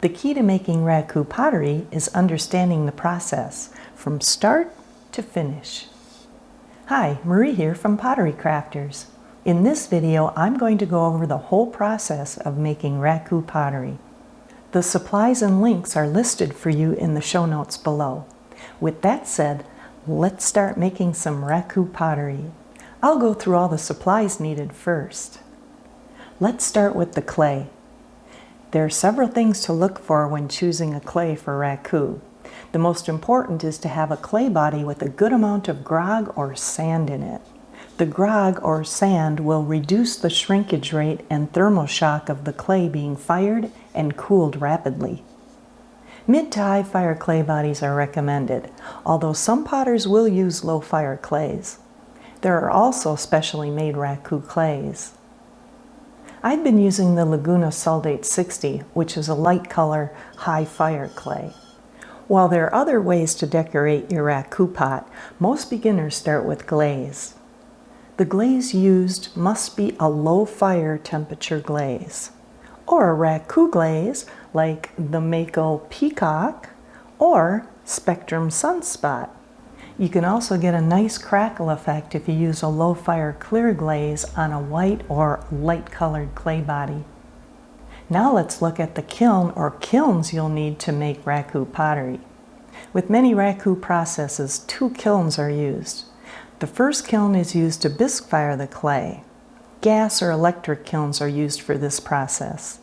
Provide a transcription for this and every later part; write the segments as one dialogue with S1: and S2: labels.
S1: The key to making Raku pottery is understanding the process from start to finish. Hi, Marie here from Pottery Crafters. In this video, I'm going to go over the whole process of making Raku pottery. The supplies and links are listed for you in the show notes below. With that said, let's start making some Raku pottery. I'll go through all the supplies needed first. Let's start with the clay. There are several things to look for when choosing a clay for Raku. The most important is to have a clay body with a good amount of grog or sand in it. The grog or sand will reduce the shrinkage rate and thermal shock of the clay being fired and cooled rapidly. Mid to high fire clay bodies are recommended, although some potters will use low fire clays. There are also specially made Raku clays. I've been using the Laguna Saldate 60, which is a light color, high fire clay. While there are other ways to decorate your Raku pot, most beginners start with glaze. The glaze used must be a low fire temperature glaze, or a Raku glaze like the Mako Peacock or Spectrum Sunspot. You can also get a nice crackle effect if you use a low fire clear glaze on a white or light colored clay body. Now let's look at the kiln or kilns you'll need to make Raku pottery. With many Raku processes, 2 kilns are used. The first kiln is used to bisque fire the clay. Gas or electric kilns are used for this process.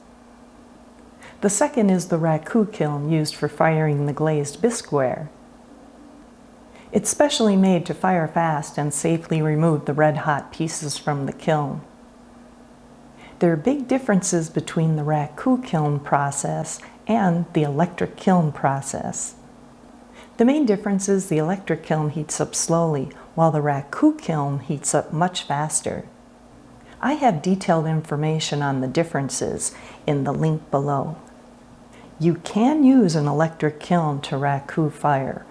S1: The second is the Raku kiln used for firing the glazed bisqueware. It's specially made to fire fast and safely remove the red-hot pieces from the kiln. There are big differences between the Raku kiln process and the electric kiln process. The main difference is the electric kiln heats up slowly, while the Raku kiln heats up much faster. I have detailed information on the differences in the link below. You can use an electric kiln to Raku fire,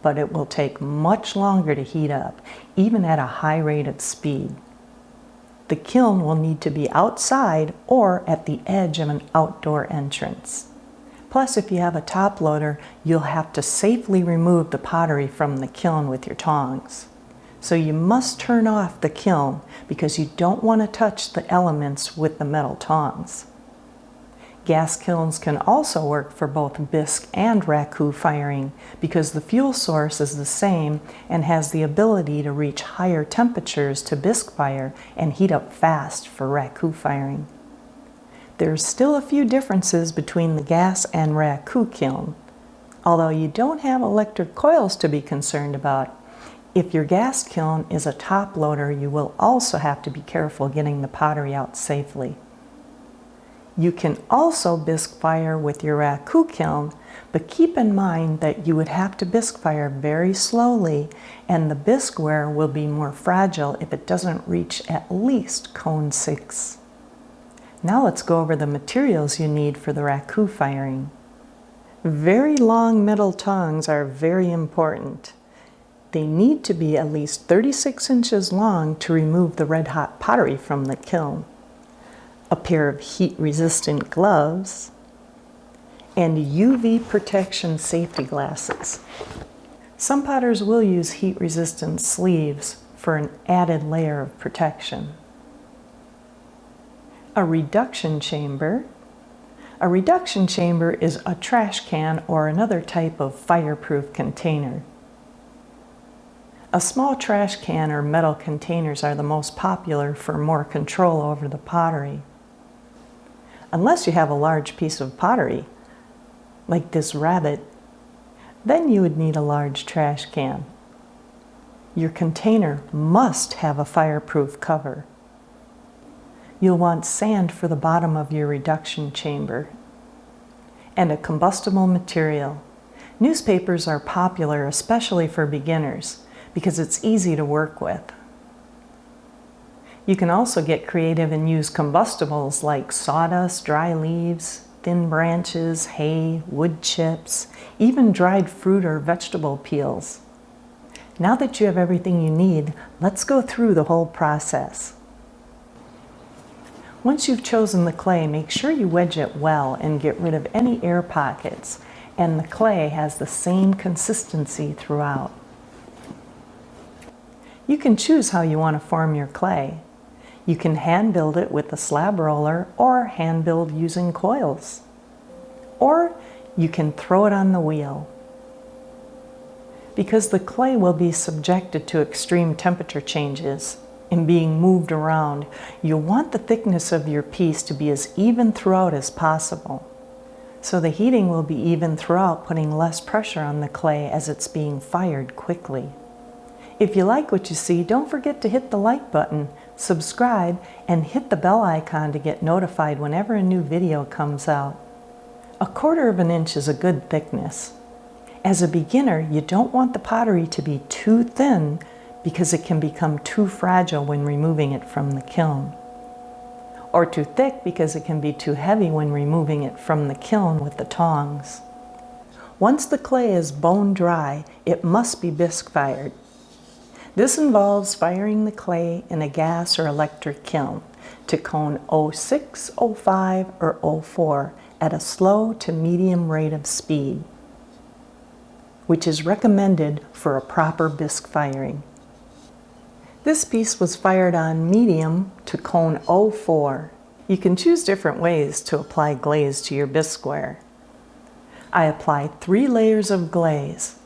S1: but it will take much longer to heat up, even at a high rate of speed. The kiln will need to be outside or at the edge of an outdoor entrance. Plus, if you have a top loader, you'll have to safely remove the pottery from the kiln with your tongs. So you must turn off the kiln because you don't want to touch the elements with the metal tongs. Gas kilns can also work for both bisque and Raku firing because the fuel source is the same and has the ability to reach higher temperatures to bisque fire and heat up fast for Raku firing. There's still a few differences between the gas and Raku kiln. Although you don't have electric coils to be concerned about, if your gas kiln is a top loader, you will also have to be careful getting the pottery out safely. You can also bisque fire with your Raku kiln, but keep in mind that you would have to bisque fire very slowly and the bisqueware will be more fragile if it doesn't reach at least cone 6. Now let's go over the materials you need for the Raku firing. Very long metal tongs are very important. They need to be at least 36 inches long to remove the red-hot pottery from the kiln. A pair of heat-resistant gloves, and UV protection safety glasses. Some potters will use heat-resistant sleeves for an added layer of protection. A reduction chamber. A reduction chamber is a trash can or another type of fireproof container. A small trash can or metal containers are the most popular for more control over the pottery. Unless you have a large piece of pottery, like this rabbit, then you would need a large trash can. Your container must have a fireproof cover. You'll want sand for the bottom of your reduction chamber and a combustible material. Newspapers are popular, especially for beginners, because it's easy to work with. You can also get creative and use combustibles like sawdust, dry leaves, thin branches, hay, wood chips, even dried fruit or vegetable peels. Now that you have everything you need, let's go through the whole process. Once you've chosen the clay, make sure you wedge it well and get rid of any air pockets, and the clay has the same consistency throughout. You can choose how you want to form your clay. You can hand build it with a slab roller or hand build using coils. Or you can throw it on the wheel. Because the clay will be subjected to extreme temperature changes and being moved around, you'll want the thickness of your piece to be as even throughout as possible. So the heating will be even throughout, putting less pressure on the clay as it's being fired quickly. If you like what you see, don't forget to hit the like button, subscribe, and hit the bell icon to get notified whenever a new video comes out. 1/4 of an inch is a good thickness. As a beginner, you don't want the pottery to be too thin because it can become too fragile when removing it from the kiln. Or too thick because it can be too heavy when removing it from the kiln with the tongs. Once the clay is bone dry, it must be bisque fired. This involves firing the clay in a gas or electric kiln to cone 06, 05, or 04 at a slow to medium rate of speed, which is recommended for a proper bisque firing. This piece was fired on medium to cone 04. You can choose different ways to apply glaze to your bisqueware. I applied 3 layers of glaze.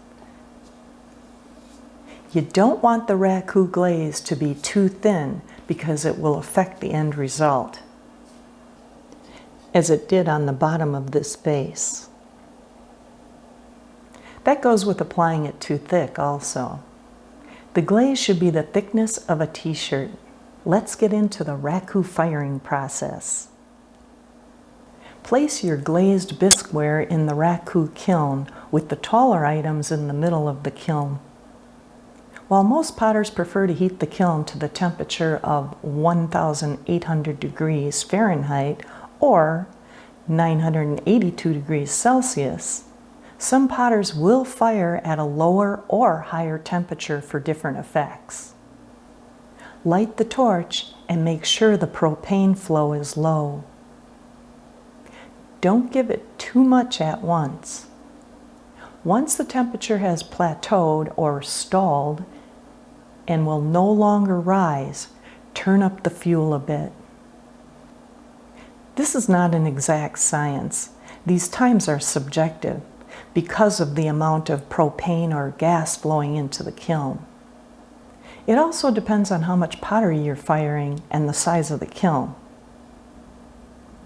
S1: You don't want the Raku glaze to be too thin because it will affect the end result, as it did on the bottom of this base. That goes with applying it too thick also. The glaze should be the thickness of a t-shirt. Let's get into the Raku firing process. Place your glazed bisqueware in the Raku kiln with the taller items in the middle of the kiln. While most potters prefer to heat the kiln to the temperature of 1,800 degrees Fahrenheit or 982 degrees Celsius, some potters will fire at a lower or higher temperature for different effects. Light the torch and make sure the propane flow is low. Don't give it too much at once. Once the temperature has plateaued or stalled and will no longer rise, turn up the fuel a bit. This is not an exact science. These times are subjective because of the amount of propane or gas flowing into the kiln. It also depends on how much pottery you're firing and the size of the kiln.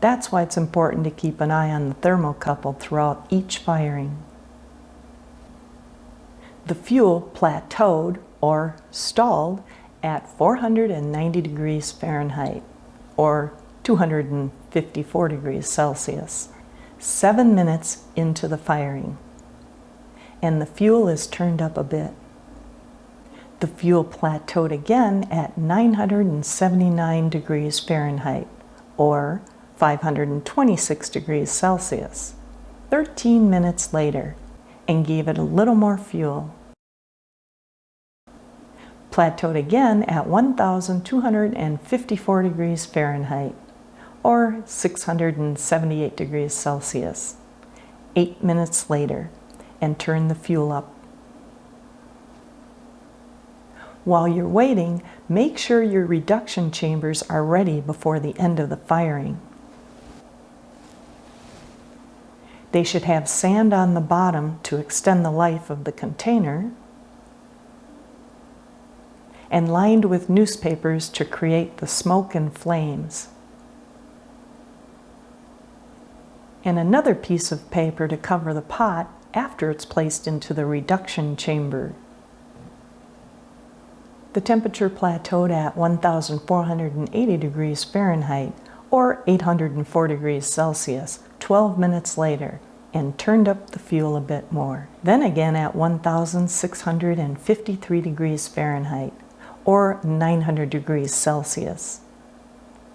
S1: That's why it's important to keep an eye on the thermocouple throughout each firing. The fuel plateaued or stalled at 490 degrees Fahrenheit or 254 degrees Celsius, 7 minutes into the firing, and the fuel is turned up a bit. The fuel plateaued again at 979 degrees Fahrenheit or 526 degrees Celsius, 13 minutes later, and gave it a little more fuel. Plateaued again at 1,254 degrees Fahrenheit or 678 degrees Celsius, 8 minutes later, and turn the fuel up. While you're waiting, make sure your reduction chambers are ready before the end of the firing. They should have sand on the bottom to extend the life of the container, and lined with newspapers to create the smoke and flames, and another piece of paper to cover the pot after it's placed into the reduction chamber. The temperature plateaued at 1,480 degrees Fahrenheit or 804 degrees Celsius 12 minutes later, and turned up the fuel a bit more. Then again at 1,653 degrees Fahrenheit or 900 degrees Celsius,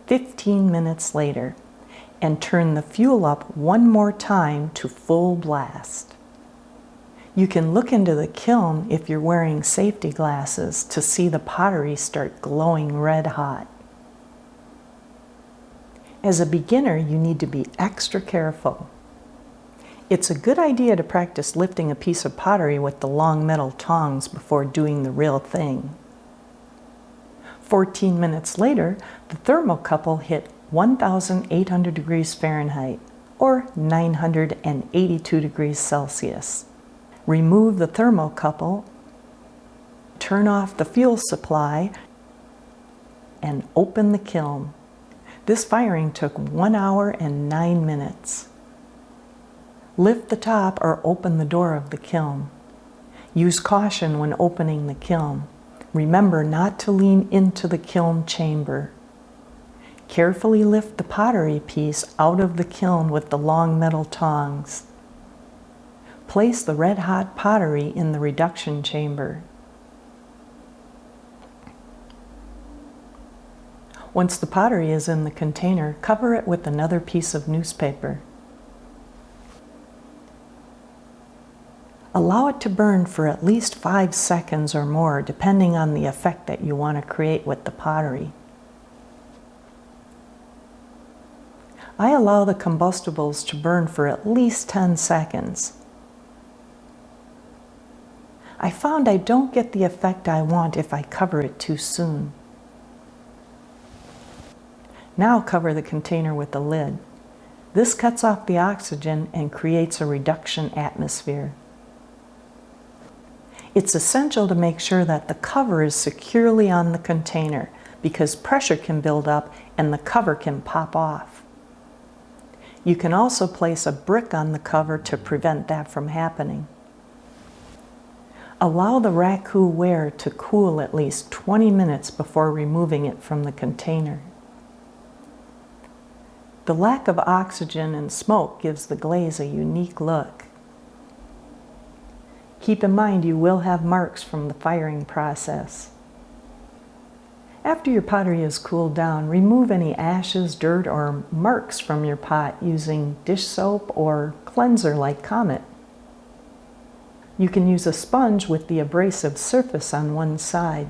S1: 15 minutes later, and turn the fuel up one more time to full blast. You can look into the kiln if you're wearing safety glasses to see the pottery start glowing red hot. As a beginner, you need to be extra careful. It's a good idea to practice lifting a piece of pottery with the long metal tongs before doing the real thing. 14 minutes later, the thermocouple hit 1,800 degrees Fahrenheit, or 982 degrees Celsius. Remove the thermocouple, turn off the fuel supply, and open the kiln. This firing took 1 hour and 9 minutes. Lift the top or open the door of the kiln. Use caution when opening the kiln. Remember not to lean into the kiln chamber. Carefully lift the pottery piece out of the kiln with the long metal tongs. Place the red-hot pottery in the reduction chamber. Once the pottery is in the container, cover it with another piece of newspaper. Allow it to burn for at least 5 seconds or more, depending on the effect that you want to create with the pottery. I allow the combustibles to burn for at least 10 seconds. I found I don't get the effect I want if I cover it too soon. Now cover the container with the lid. This cuts off the oxygen and creates a reduction atmosphere. It's essential to make sure that the cover is securely on the container because pressure can build up and the cover can pop off. You can also place a brick on the cover to prevent that from happening. Allow the Raku ware to cool at least 20 minutes before removing it from the container. The lack of oxygen and smoke gives the glaze a unique look. Keep in mind you will have marks from the firing process. After your pottery is cooled down, remove any ashes, dirt, or marks from your pot using dish soap or cleanser like Comet. You can use a sponge with the abrasive surface on one side.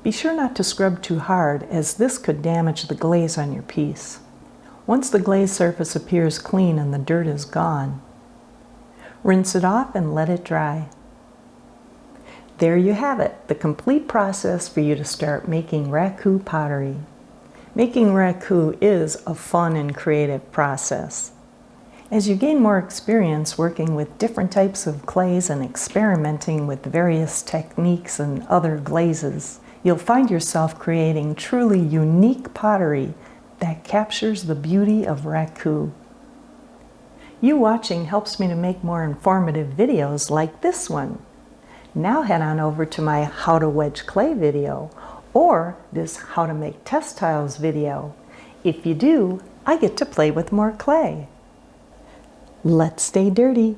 S1: Be sure not to scrub too hard, as this could damage the glaze on your piece. Once the glaze surface appears clean and the dirt is gone, rinse it off and let it dry. There you have it, the complete process for you to start making Raku pottery. Making Raku is a fun and creative process. As you gain more experience working with different types of clays and experimenting with various techniques and other glazes, you'll find yourself creating truly unique pottery that captures the beauty of Raku. You watching helps me to make more informative videos like this one. Now head on over to my How to Wedge Clay video or this How to Make Test Tiles video. If you do, I get to play with more clay. Let's stay dirty.